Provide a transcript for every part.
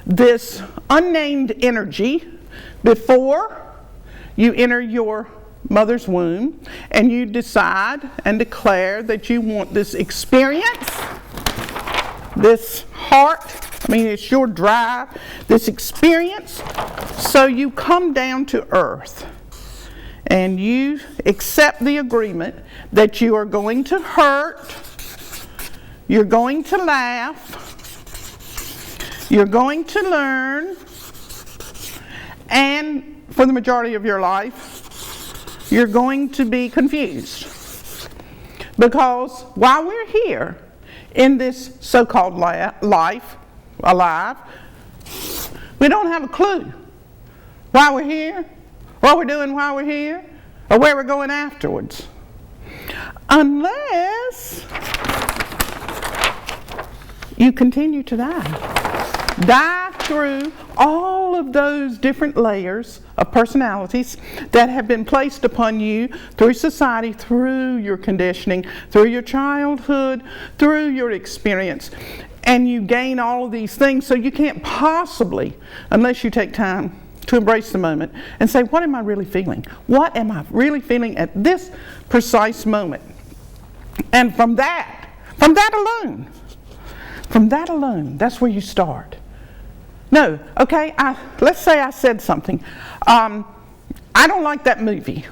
this unnamed energy before you enter your mother's womb, and you decide and declare that you want this experience, this heart, it's your drive, this experience. So you come down to earth and you accept the agreement that you are going to hurt, you're going to laugh, you're going to learn, and for the majority of your life, you're going to be confused. Because while we're here in this so-called life, alive, we don't have a clue why we're here, what we're doing while we're here, or where we're going afterwards. Unless you continue to die through all of those different layers of personalities that have been placed upon you through society, through your conditioning, through your childhood, through your experience. And you gain all of these things, so you can't possibly, unless you take time to embrace the moment and say, what am I really feeling? What am I really feeling at this precise moment? And from that alone, that's where you start. No, okay, let's say I said something. I don't like that movie,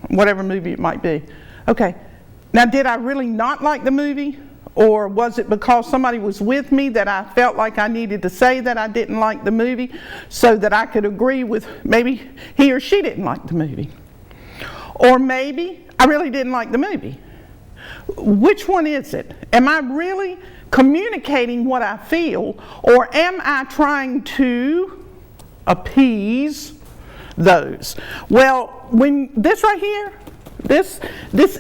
whatever movie it might be. Okay, now did I really not like the movie? Or was it because somebody was with me that I felt like I needed to say that I didn't like the movie so that I could agree with maybe he or she didn't like the movie? Or maybe I really didn't like the movie. Which one is it? Am I really communicating what I feel, or am I trying to appease those? Well, when this right here, this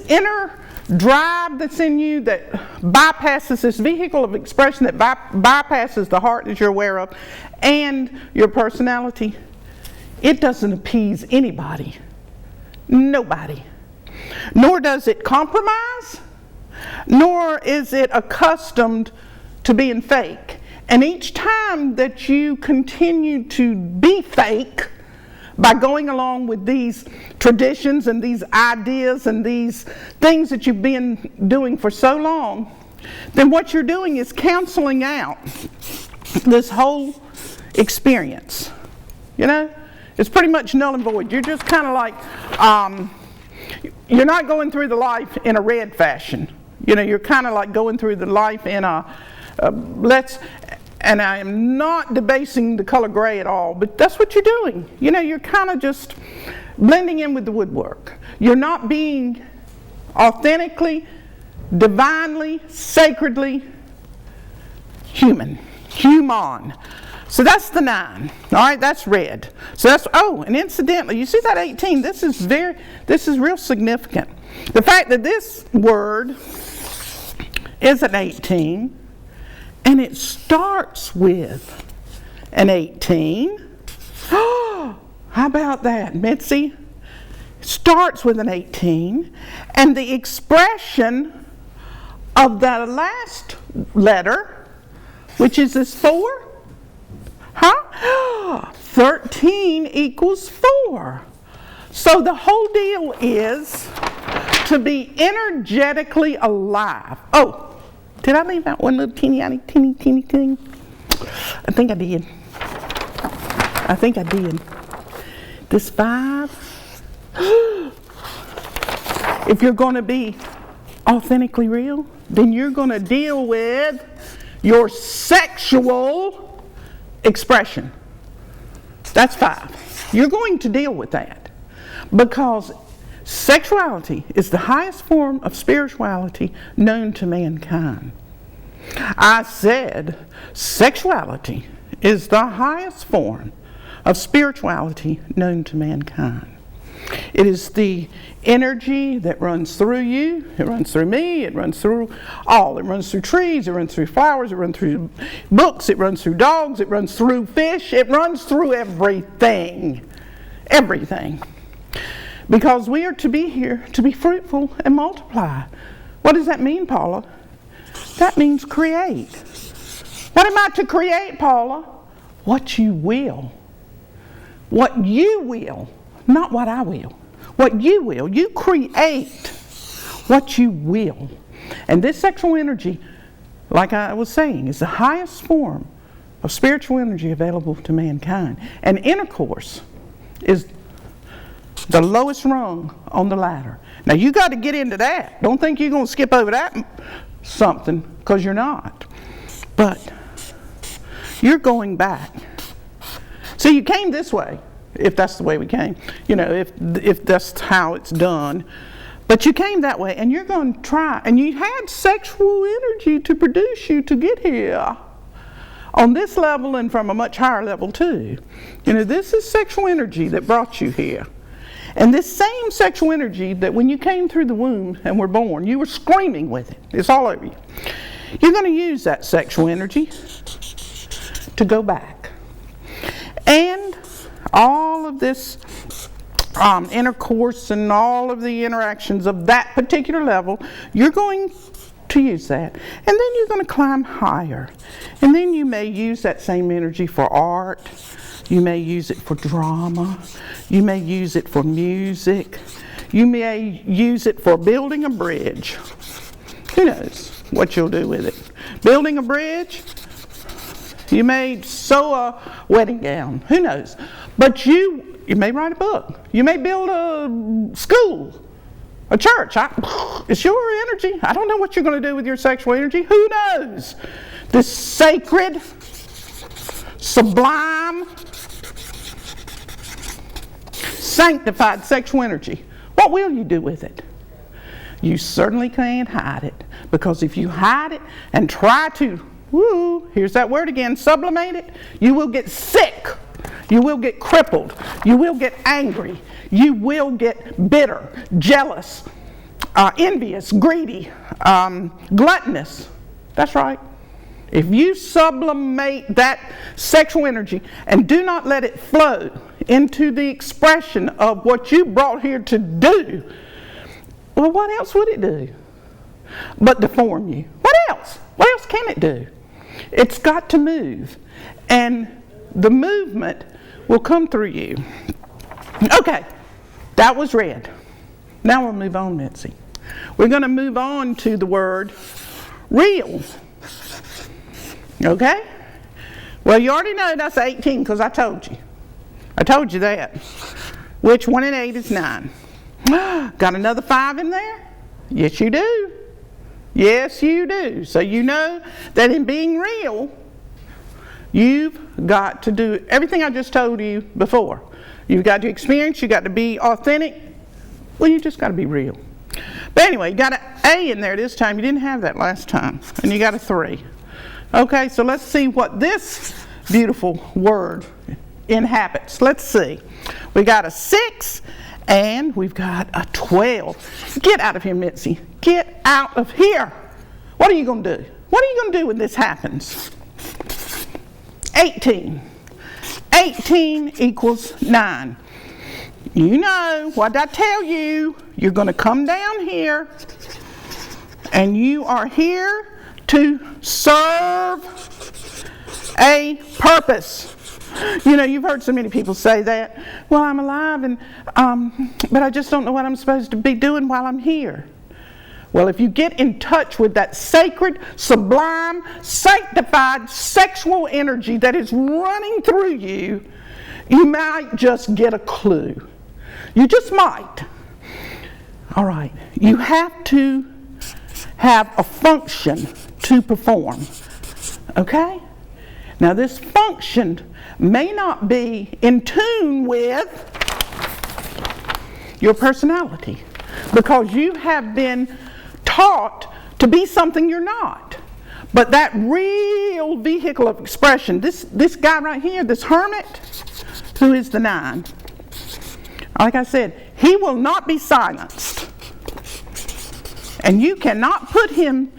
inner drive that's in you that bypasses this vehicle of expression, that bypasses the heart that you're aware of and your personality, it doesn't appease anybody, nobody. Nor does it compromise, nor is it accustomed to being fake. And each time that you continue to be fake by going along with these traditions and these ideas and these things that you've been doing for so long, then what you're doing is canceling out this whole experience. You know, it's pretty much null and void. You're just kind of like, you're not going through the life in a red fashion. You know, you're kind of like going through the life in and I am not debasing the color gray at all, but that's what you're doing. You know, you're kind of just blending in with the woodwork. You're not being authentically, divinely, sacredly human. So that's the 9. All right, that's red. So that's, and incidentally, you see that 18? This is real significant. The fact that this word is an 18, and it starts with an 18. Oh, how about that, Mitzi? Starts with an 18, and the expression of that last letter, which is this 4, 13 equals 4. So the whole deal is to be energetically alive. Oh, did I leave out one little teeny thing? I think I did. This 5. If you're going to be authentically real, then you're going to deal with your sexual expression. That's 5. You're going to deal with that because sexuality is the highest form of spirituality known to mankind. I said sexuality is the highest form of spirituality known to mankind. It is the energy that runs through you, it runs through me, it runs through all. It runs through trees, it runs through flowers, it runs through books, it runs through dogs, it runs through fish, it runs through everything. Everything. Because we are to be here to be fruitful and multiply. What does that mean, Paula? That means create. What am I to create, Paula? what you will. What you will, not what I will. What you will. You create what you will. And this sexual energy, like I was saying, is the highest form of spiritual energy available to mankind. And intercourse is the lowest rung on the ladder. Now you got to get into that. Don't think you're going to skip over that something, because you're not. But you're going back. So you came this way, if that's the way we came. You know, if that's how it's done. But you came that way, and you're going to try. And you had sexual energy to produce you to get here. On this level and from a much higher level too. You know, this is sexual energy that brought you here. And this same sexual energy that when you came through the womb and were born, you were screaming with it. It's all over you. You're going to use that sexual energy to go back. And all of this intercourse and all of the interactions of that particular level, you're going to use that. And then you're going to climb higher. And then you may use that same energy for art. You may use it for drama. You may use it for music. You may use it for building a bridge. Who knows what you'll do with it? Building a bridge. You may sew a wedding gown. Who knows? But you may write a book. You may build a school, a church. It's your energy. I don't know what you're going to do with your sexual energy. Who knows? This sacred, sublime, sanctified sexual energy. What will you do with it? You certainly can't hide it. Because if you hide it and try to, here's that word again, sublimate it, you will get sick. You will get crippled. You will get angry. You will get bitter, jealous, envious, greedy, gluttonous. That's right. If you sublimate that sexual energy and do not let it flow into the expression of what you brought here to do, well, what else would it do but deform you? What else? What else can it do? It's got to move. And the movement will come through you. Okay, that was red. Now we'll move on, Mitzi. We're going to move on to the word real. Okay? Well, you already know that's 18 because I told you. I told you that. Which 1 and 8 is 9. Got another 5 in there? Yes, you do. Yes, you do. So you know that in being real, you've got to do everything I just told you before. You've got to experience, you've got to be authentic. Well, you just got to be real. But anyway, you got an A in there this time. You didn't have that last time. And you got a 3. Okay, so let's see what this beautiful word inhabits. Let's see. We got a 6 and we've got a 12. Get out of here, Mitzi. Get out of here. What are you going to do? What are you going to do when this happens? 18. 18 equals 9. You know, what did I tell you? You're going to come down here and you are here to serve a purpose. You know, you've heard so many people say that. Well, I'm alive, and but I just don't know what I'm supposed to be doing while I'm here. Well, if you get in touch with that sacred, sublime, sanctified sexual energy that is running through you, you might just get a clue. You just might. All right. You have to have a function to perform. Okay? Now, this function may not be in tune with your personality because you have been taught to be something you're not. But that real vehicle of expression, this guy right here, this hermit, who is the 9, like I said, he will not be silenced. And you cannot put him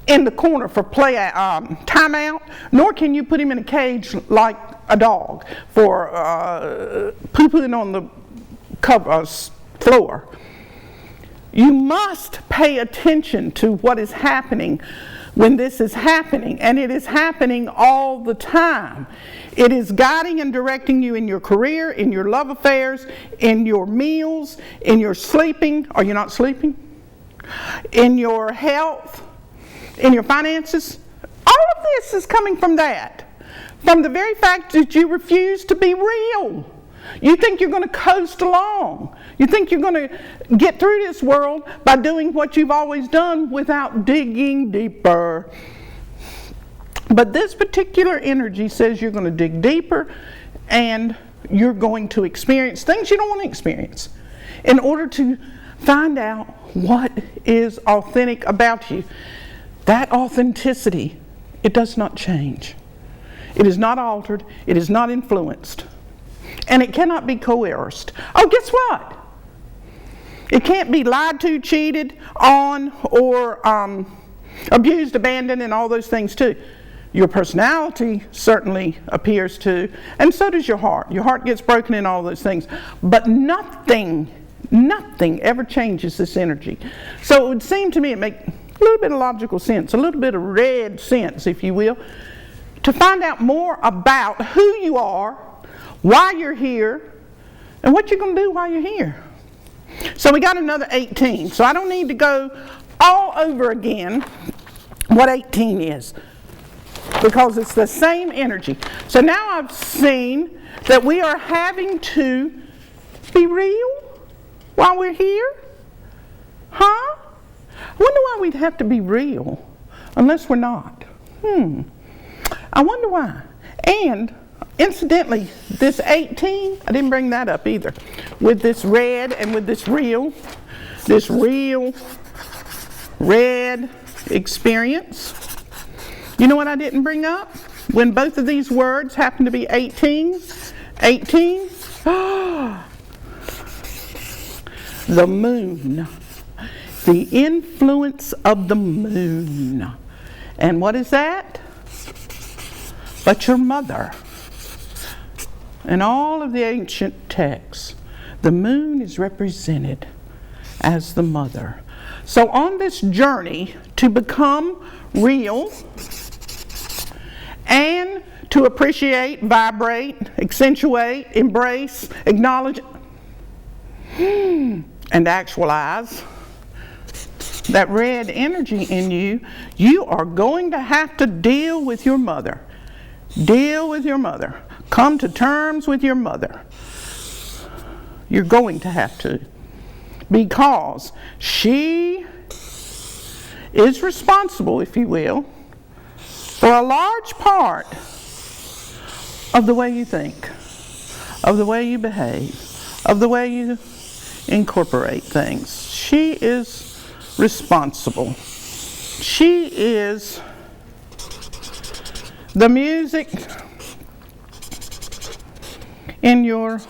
in the corner for timeout, nor can you put him in a cage like a dog for poo-pooing on the floor. You must pay attention to what is happening when this is happening, and it is happening all the time. It is guiding and directing you in your career, in your love affairs, in your meals, in your sleeping. Are you not sleeping? In your health, in your finances. All of this is coming from that. From the very fact that you refuse to be real. You think you're going to coast along. You think you're going to get through this world by doing what you've always done without digging deeper. But this particular energy says you're going to dig deeper and you're going to experience things you don't want to experience in order to find out what is authentic about you. That authenticity, it does not change. It is not altered. It is not influenced. And it cannot be coerced. Oh, guess what? It can't be lied to, cheated on, or abused, abandoned, and all those things too. Your personality certainly appears to, and so does your heart. Your heart gets broken in all those things. But nothing ever changes this energy. So it would seem to me it makes a little bit of logical sense, a little bit of red sense, if you will, to find out more about who you are, why you're here, and what you're going to do while you're here. So we got another 18. So I don't need to go all over again what 18 is, because it's the same energy. So now I've seen that we are having to be real while we're here. Huh? I wonder why we'd have to be real unless we're not. I wonder why. And incidentally, this 18, I didn't bring that up either, with this red and with this real red experience. You know what I didn't bring up? When both of these words happen to be 18, the moon, the influence of the moon. And what is that? But your mother. In all of the ancient texts, the moon is represented as the mother. So on this journey to become real and to appreciate, vibrate, accentuate, embrace, acknowledge, and actualize that red energy in you, you are going to have to deal with your mother. Deal with your mother. Come to terms with your mother. You're going to have to. Because she is responsible, if you will, for a large part of the way you think, of the way you behave, of the way you incorporate things. She is responsible. She is the music in your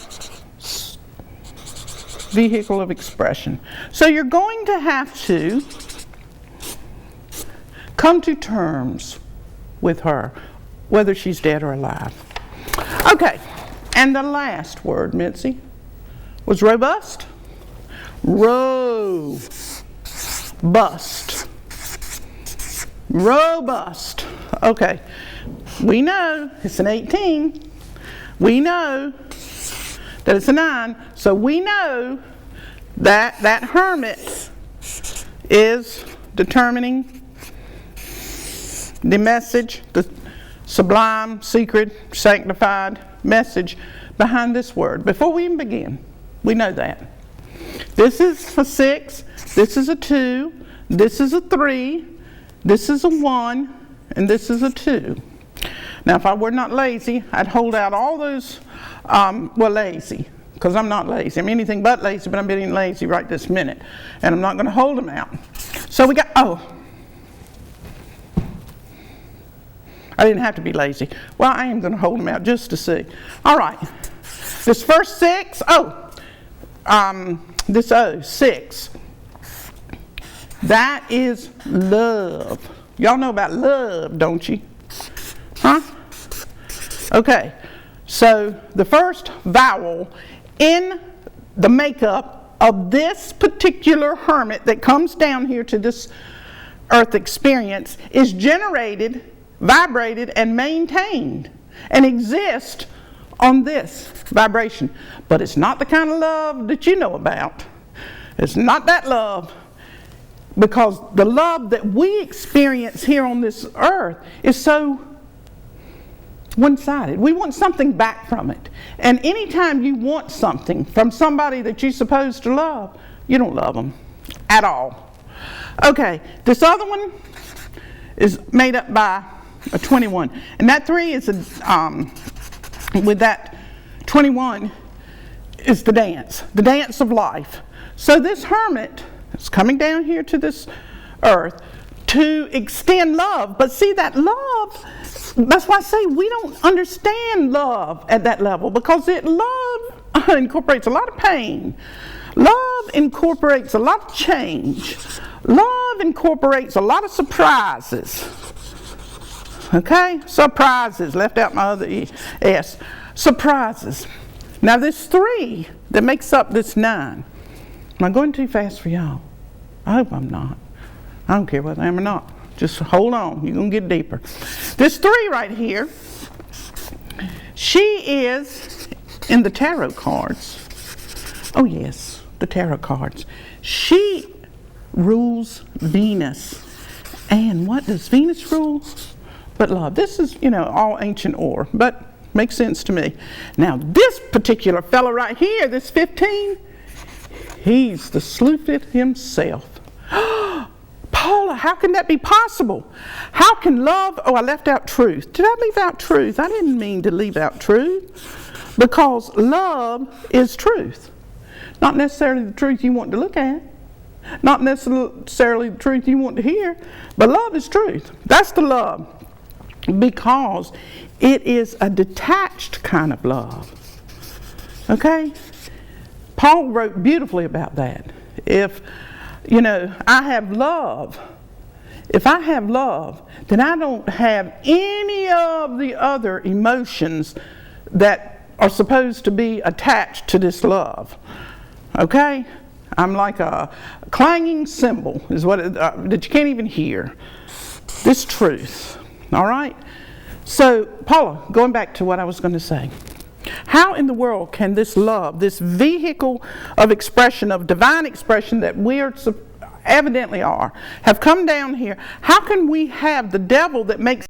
vehicle of expression. So you're going to have to come to terms with her, whether she's dead or alive. Okay, and the last word, Mitzi, was robust. Robust. Robust. Okay, we know it's an 18. We know that it's a 9. So we know that that hermit is determining the message, the sublime, secret, sanctified message behind this word. Before we even begin, we know that. This is a 6, this is a 2, this is a 3, this is a 1, and this is a 2. Now, if I were not lazy, I'd hold out all those, lazy, because I'm not lazy. I'm anything but lazy, but I'm being lazy right this minute. And I'm not going to hold them out. So we got, I didn't have to be lazy. Well, I am going to hold them out just to see. All right. This first 6, this 6. That is love. Y'all know about love, don't you? Huh? Okay. So the first vowel in the makeup of this particular hermit that comes down here to this earth experience is generated, vibrated, and maintained and exists on this vibration. But it's not the kind of love that you know about. It's not that love, because the love that we experience here on this earth is so one-sided. We want something back from it. And anytime you want something from somebody that you're supposed to love, you don't love them at all. Okay, this other one is made up by a 21. And that 3 is with that 21 is the dance of life. So this hermit is coming down here to this earth to extend love. But see, that love, that's why I say we don't understand love at that level, because love incorporates a lot of pain. Love incorporates a lot of change. Love incorporates a lot of surprises. Okay? Surprises. Left out my other S. Surprises. Now this 3 that makes up this 9. Am I going too fast for y'all? I hope I'm not. I don't care whether I am or not. Just hold on. You're going to get deeper. This 3 right here, she is in the tarot cards. Oh yes, the tarot cards. She rules Venus. And what does Venus rule? But love. This is, all ancient ore, but makes sense to me. Now this particular fella right here, this 15, he's the sleuth himself. Paula, how can that be possible? How can love, I left out truth. Did I leave out truth? I didn't mean to leave out truth, because love is truth. Not necessarily the truth you want to look at, not necessarily the truth you want to hear, but love is truth. That's the love, because it is a detached kind of love. Okay? Paul wrote beautifully about that. If I have love, if I have love, then I don't have any of the other emotions that are supposed to be attached to this love. Okay? I'm like a clanging cymbal, is what that you can't even hear. This truth. All right? So, Paula, going back to what I was going to say. How in the world can this love, this vehicle of expression, of divine expression that we evidently are, have come down here? How can we have the devil that makes